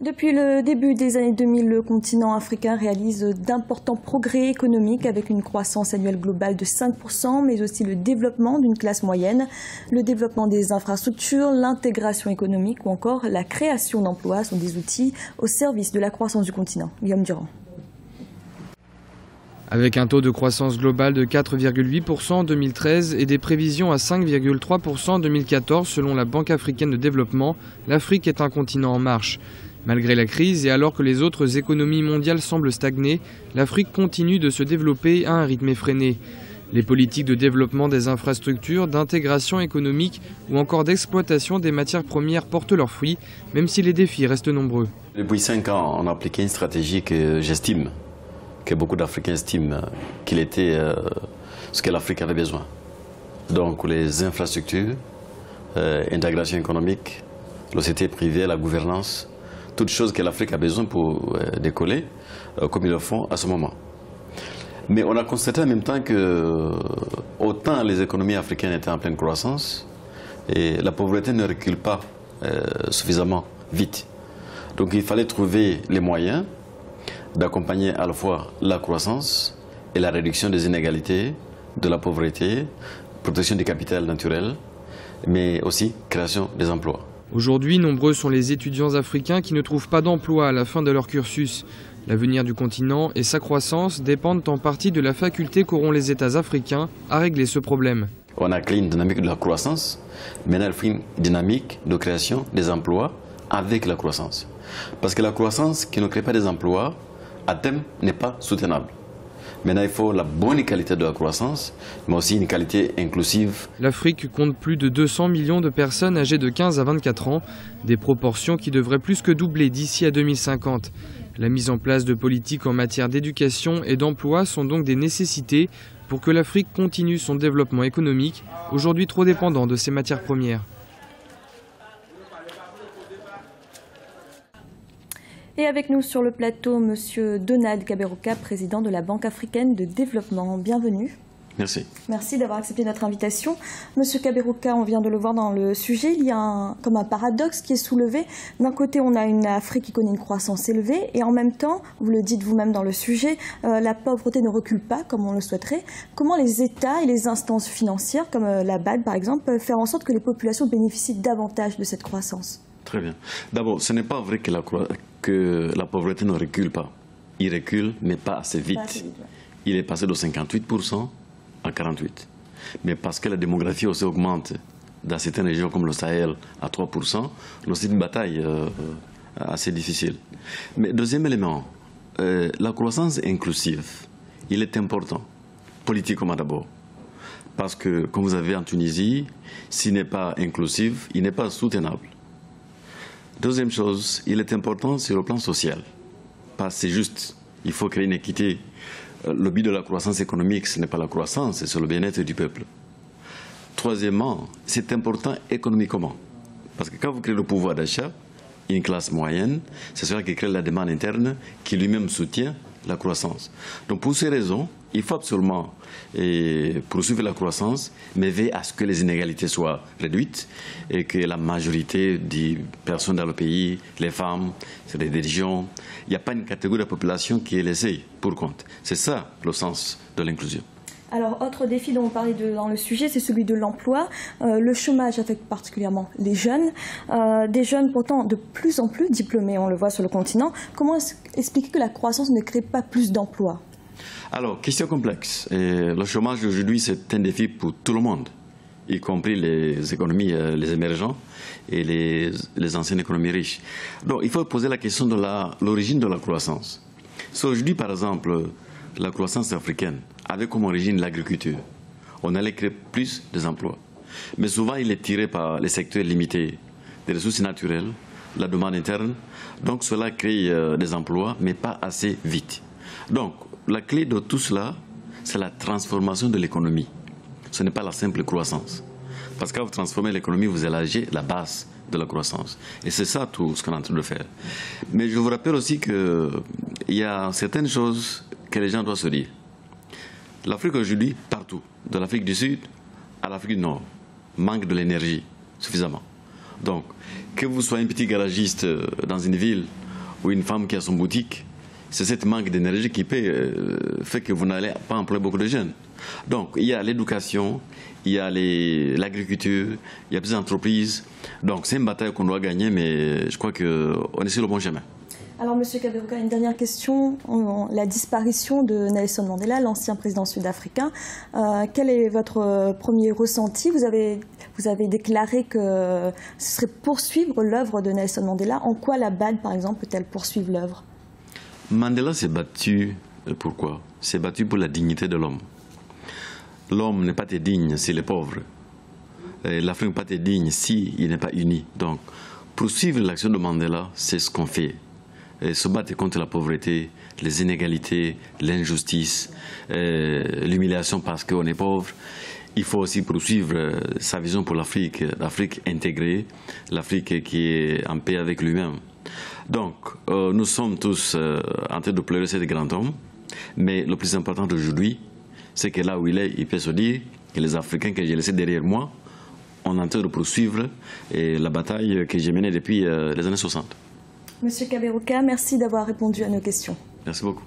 Depuis le début des années 2000, le continent africain réalise d'importants progrès économiques avec une croissance annuelle globale de 5%, mais aussi le développement d'une classe moyenne, le développement des infrastructures, l'intégration économique ou encore la création d'emplois sont des outils au service de la croissance du continent. Guillaume Durand. Avec un taux de croissance globale de 4,8% en 2013 et des prévisions à 5,3% en 2014 selon la Banque africaine de développement, l'Afrique est un continent en marche. Malgré la crise et alors que les autres économies mondiales semblent stagner, l'Afrique continue de se développer à un rythme effréné. Les politiques de développement des infrastructures, d'intégration économique ou encore d'exploitation des matières premières portent leurs fruits, même si les défis restent nombreux. Depuis 5 ans, on a appliqué une stratégie que j'estime, que beaucoup d'Africains estiment qu'il était ce que l'Afrique avait besoin. Donc les infrastructures, intégration économique, la société privée, la gouvernance, toutes choses que l'Afrique a besoin pour décoller, comme ils le font à ce moment. Mais on a constaté en même temps que autant les économies africaines étaient en pleine croissance, et la pauvreté ne recule pas suffisamment vite. Donc il fallait trouver les moyens d'accompagner à la fois la croissance et la réduction des inégalités, de la pauvreté, protection du capital naturel, mais aussi création des emplois. Aujourd'hui, nombreux sont les étudiants africains qui ne trouvent pas d'emploi à la fin de leur cursus. L'avenir du continent et sa croissance dépendent en partie de la faculté qu'auront les États africains à régler ce problème. On a créé une dynamique de la croissance, maintenant il faut une dynamique de création des emplois avec la croissance. Parce que la croissance qui ne crée pas des emplois, à terme, n'est pas soutenable. Maintenant, il faut la bonne qualité de la croissance, mais aussi une qualité inclusive. L'Afrique compte plus de 200 millions de personnes âgées de 15 à 24 ans, des proportions qui devraient plus que doubler d'ici à 2050. La mise en place de politiques en matière d'éducation et d'emploi sont donc des nécessités pour que l'Afrique continue son développement économique, aujourd'hui trop dépendant de ses matières premières. Et avec nous sur le plateau, Monsieur Donald Kaberuka, président de la Banque africaine de développement. Bienvenue. Merci. Merci d'avoir accepté notre invitation. Monsieur Kaberuka, on vient de le voir dans le sujet, il y a comme un paradoxe qui est soulevé. D'un côté, on a une Afrique qui connaît une croissance élevée et en même temps, vous le dites vous-même dans le sujet, la pauvreté ne recule pas comme on le souhaiterait. Comment les États et les instances financières, comme la BAD par exemple, peuvent faire en sorte que les populations bénéficient davantage de cette croissance? Très bien. D'abord, ce n'est pas vrai que la pauvreté ne recule pas. Il recule, mais pas assez vite. Il est passé de 58% à 48%. Mais parce que la démographie aussi augmente dans certaines régions comme le Sahel à 3%, c'est une bataille assez difficile. Mais deuxième élément, la croissance inclusive, il est important, politiquement d'abord. Parce que, comme vous avez en Tunisie, s'il n'est pas inclusif, il n'est pas soutenable. Deuxième chose, il est important sur le plan social. C'est juste, il faut créer une équité. Le but de la croissance économique, ce n'est pas la croissance, c'est sur le bien-être du peuple. Troisièmement, c'est important économiquement. Parce que quand vous créez le pouvoir d'achat, une classe moyenne, c'est cela qui crée la demande interne qui lui-même soutient la croissance. Donc pour ces raisons, il faut absolument poursuivre la croissance, mais veiller à ce que les inégalités soient réduites et que la majorité des personnes dans le pays, les femmes, c'est des régions, il n'y a pas une catégorie de la population qui est laissée pour compte. C'est ça le sens de l'inclusion. Alors, autre défi dont on parlait dans le sujet, c'est celui de l'emploi. Le chômage affecte particulièrement les jeunes. Des jeunes pourtant de plus en plus diplômés, on le voit sur le continent. Comment expliquer que la croissance ne crée pas plus d'emplois? Alors, question complexe. Le chômage aujourd'hui, c'est un défi pour tout le monde, y compris les économies, les émergents et les anciennes économies riches. Donc, il faut poser la question de l'origine de la croissance. Si aujourd'hui, par exemple, la croissance africaine avait comme origine l'agriculture, on allait créer plus d'emplois. Mais souvent, il est tiré par les secteurs limités des ressources naturelles, la demande interne. Donc, cela crée des emplois, mais pas assez vite. Donc, la clé de tout cela, c'est la transformation de l'économie. Ce n'est pas la simple croissance. Parce que quand vous transformez l'économie, vous élargissez la base de la croissance. Et c'est ça tout ce qu'on est en train de faire. Mais je vous rappelle aussi qu'il y a certaines choses que les gens doivent se dire. L'Afrique aujourd'hui, partout, de l'Afrique du Sud à l'Afrique du Nord, manque de l'énergie suffisamment. Donc, que vous soyez un petit garagiste dans une ville ou une femme qui a son boutique. C'est cette manque d'énergie qui fait que vous n'allez pas employer beaucoup de jeunes. Donc, il y a l'éducation, il y a l'agriculture, il y a des entreprises. Donc, c'est une bataille qu'on doit gagner, mais je crois qu'on est sur le bon chemin. Alors, M. Kaberuka, une dernière question. La disparition de Nelson Mandela, l'ancien président sud-africain, quel est votre premier ressenti? Vous avez déclaré que ce serait poursuivre l'œuvre de Nelson Mandela. En quoi la BAD, par exemple, peut-elle poursuivre l'œuvre? Mandela s'est battu, pourquoi? S'est battu pour la dignité de l'homme. L'homme n'est pas digne s'il est pauvre. L'Afrique n'est pas digne s'il n'est pas uni. Donc, poursuivre l'action de Mandela, c'est ce qu'on fait. Et se battre contre la pauvreté, les inégalités, l'injustice, l'humiliation parce qu'on est pauvre. Il faut aussi poursuivre sa vision pour l'Afrique, l'Afrique intégrée, l'Afrique qui est en paix avec lui-même. Donc, nous sommes tous en train de pleurer cet grand homme, mais le plus important d'aujourd'hui, c'est que là où il est, il peut se dire que les Africains que j'ai laissés derrière moi, on est en train de poursuivre la bataille que j'ai menée depuis les années 60. Monsieur Kaberuka, merci d'avoir répondu à nos questions. Merci beaucoup.